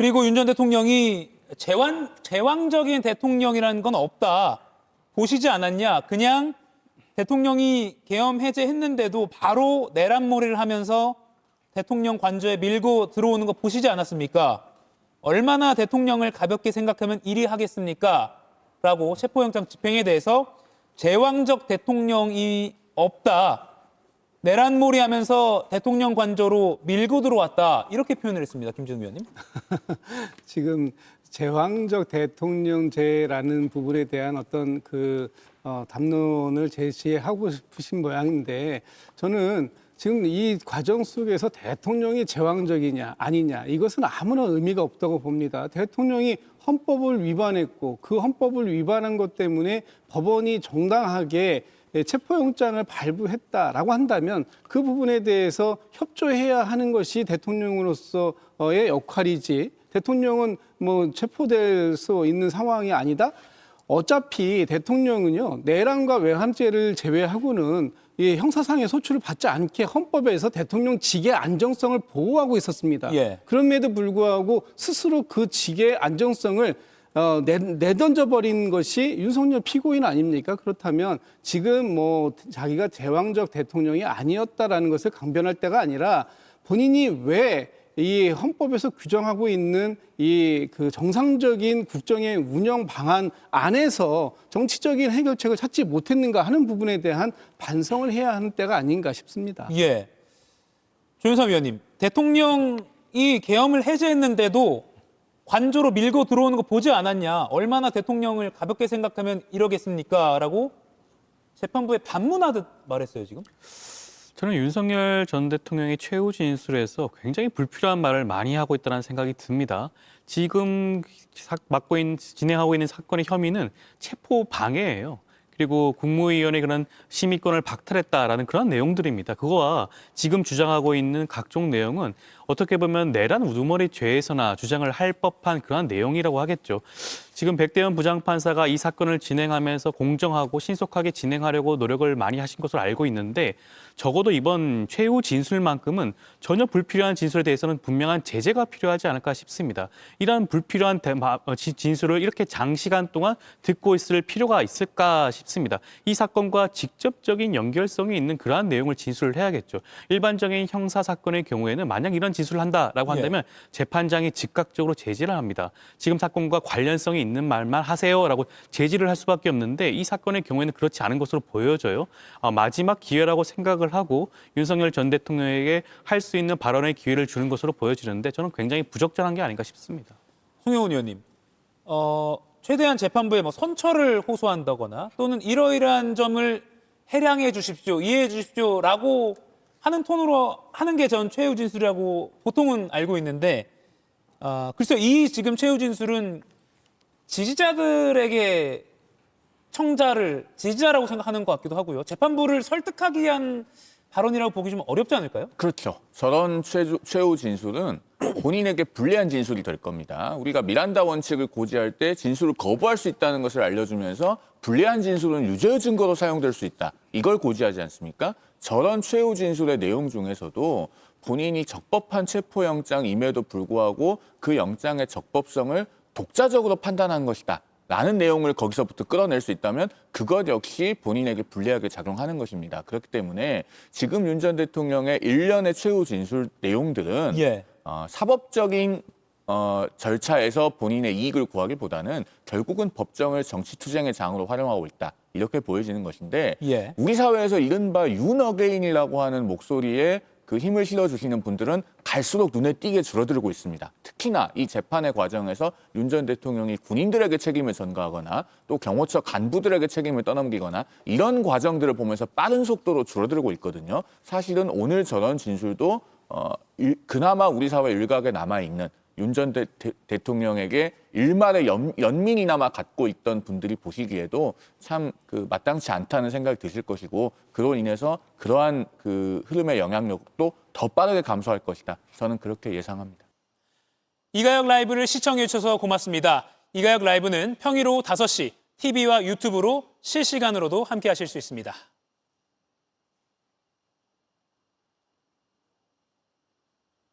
그리고 윤 전 대통령이 제왕적인 대통령이라는 건 없다. 보시지 않았냐. 그냥 대통령이 계엄 해제했는데도 바로 내란몰이를 하면서 대통령 관저에 밀고 들어오는 거 보시지 않았습니까? 얼마나 대통령을 가볍게 생각하면 이리 하겠습니까? 라고 체포영장 집행에 대해서 제왕적 대통령이 없다. 내란몰이 하면서 대통령 관저로 밀고 들어왔다. 이렇게 표현을 했습니다. 김진우 위원님. 지금 제왕적 대통령제라는 부분에 대한 어떤 담론을 제시하고 싶으신 모양인데 저는 지금 이 과정 속에서 대통령이 제왕적이냐 아니냐 이것은 아무런 의미가 없다고 봅니다. 대통령이 헌법을 위반했고 그 헌법을 위반한 것 때문에 법원이 정당하게 체포영장을 발부했다라고 한다면 그 부분에 대해서 협조해야 하는 것이 대통령으로서의 역할이지 대통령은 뭐 체포될 수 있는 상황이 아니다. 어차피 대통령은요 내란과 외환죄를 제외하고는 이 형사상의 소출을 받지 않게 헌법에서 대통령 직의 안정성을 보호하고 있었습니다. 예. 그럼에도 불구하고 스스로 그 직의 안정성을 내던져 버린 것이 윤석열 피고인 아닙니까? 그렇다면 지금 뭐 자기가 제왕적 대통령이 아니었다라는 것을 강변할 때가 아니라 본인이 왜 이 헌법에서 규정하고 있는 이 정상적인 국정의 운영 방안 안에서 정치적인 해결책을 찾지 못했는가 하는 부분에 대한 반성을 해야 하는 때가 아닌가 싶습니다. 예. 조윤선 위원님, 대통령이 계엄을 해제했는데도 관저로 밀고 들어오는 거 보지 않았냐? 얼마나 대통령을 가볍게 생각하면 이러겠습니까? 라고 재판부에 반문하듯 말했어요, 지금. 저는 윤석열 전 대통령의 최후 진술에서 굉장히 불필요한 말을 많이 하고 있다는 생각이 듭니다. 지금 진행하고 있는 사건의 혐의는 체포 방해예요. 그리고 국무위원회 그런 심의권을 박탈했다라는 그런 내용들입니다. 그거와 지금 주장하고 있는 각종 내용은 어떻게 보면 내란 우두머리 죄에서나 주장을 할 법한 그런 내용이라고 하겠죠. 지금 백대현 부장판사가 이 사건을 진행하면서 공정하고 신속하게 진행하려고 노력을 많이 하신 것으로 알고 있는데 적어도 이번 최후 진술만큼은 전혀 불필요한 진술에 대해서는 분명한 제재가 필요하지 않을까 싶습니다. 이런 불필요한 진술을 이렇게 장시간 동안 듣고 있을 필요가 있을까 싶습니다. 이 사건과 직접적인 연결성이 있는 그러한 내용을 진술을 해야겠죠. 일반적인 형사 사건의 경우에는 만약 이런 진술을 한다라고 한다면 재판장이 즉각적으로 제지를 합니다. 지금 사건과 관련성이 있는 말만 하세요라고 제지를 할 수밖에 없는데 이 사건의 경우에는 그렇지 않은 것으로 보여져요. 마지막 기회라고 생각을 하고 윤석열 전 대통령에게 할 수 있는 발언의 기회를 주는 것으로 보여지는데 저는 굉장히 부적절한 게 아닌가 싶습니다. 송영훈 의원님, 최대한 재판부에 뭐 선처를 호소한다거나 또는 이러이러한 점을 해량해 주십시오, 이해해 주십시오라고 하는 톤으로 하는 게 전 최후 진술이라고 보통은 알고 있는데 글쎄요, 이 지금 최후 진술은 지지자들에게 지지자라고 생각하는 것 같기도 하고요. 재판부를 설득하기 위한 발언이라고 보기 좀 어렵지 않을까요? 그렇죠. 저런 최후 진술은 본인에게 불리한 진술이 될 겁니다. 우리가 미란다 원칙을 고지할 때 진술을 거부할 수 있다는 것을 알려주면서 불리한 진술은 유죄의 증거로 사용될 수 있다. 이걸 고지하지 않습니까? 저런 최후 진술의 내용 중에서도 본인이 적법한 체포영장임에도 불구하고 그 영장의 적법성을 독자적으로 판단한 것이다. 라는 내용을 거기서부터 끌어낼 수 있다면 그것 역시 본인에게 불리하게 작용하는 것입니다. 그렇기 때문에 지금 윤 전 대통령의 일련의 최후 진술 내용들은 사법적인 절차에서 본인의 이익을 구하기보다는 결국은 법정을 정치투쟁의 장으로 활용하고 있다. 이렇게 보여지는 것인데 우리 사회에서 이른바 윤어게인이라고 하는 목소리에 그 힘을 실어주시는 분들은 갈수록 눈에 띄게 줄어들고 있습니다. 특히나 이 재판의 과정에서 윤 전 대통령이 군인들에게 책임을 전가하거나 또 경호처 간부들에게 책임을 떠넘기거나 이런 과정들을 보면서 빠른 속도로 줄어들고 있거든요. 사실은 오늘 저런 진술도 그나마 우리 사회 일각에 남아있는 윤 전 대통령에게 일말의 연민이나마 갖고 있던 분들이 보시기에도 참 마땅치 않다는 생각이 드실 것이고 그로 인해서 그러한 흐름의 영향력도 더 빠르게 감소할 것이다. 저는 그렇게 예상합니다. 이가혁 라이브를 시청해 주셔서 고맙습니다. 이가혁 라이브는 평일 오후 5시 TV와 유튜브로 실시간으로도 함께 하실 수 있습니다.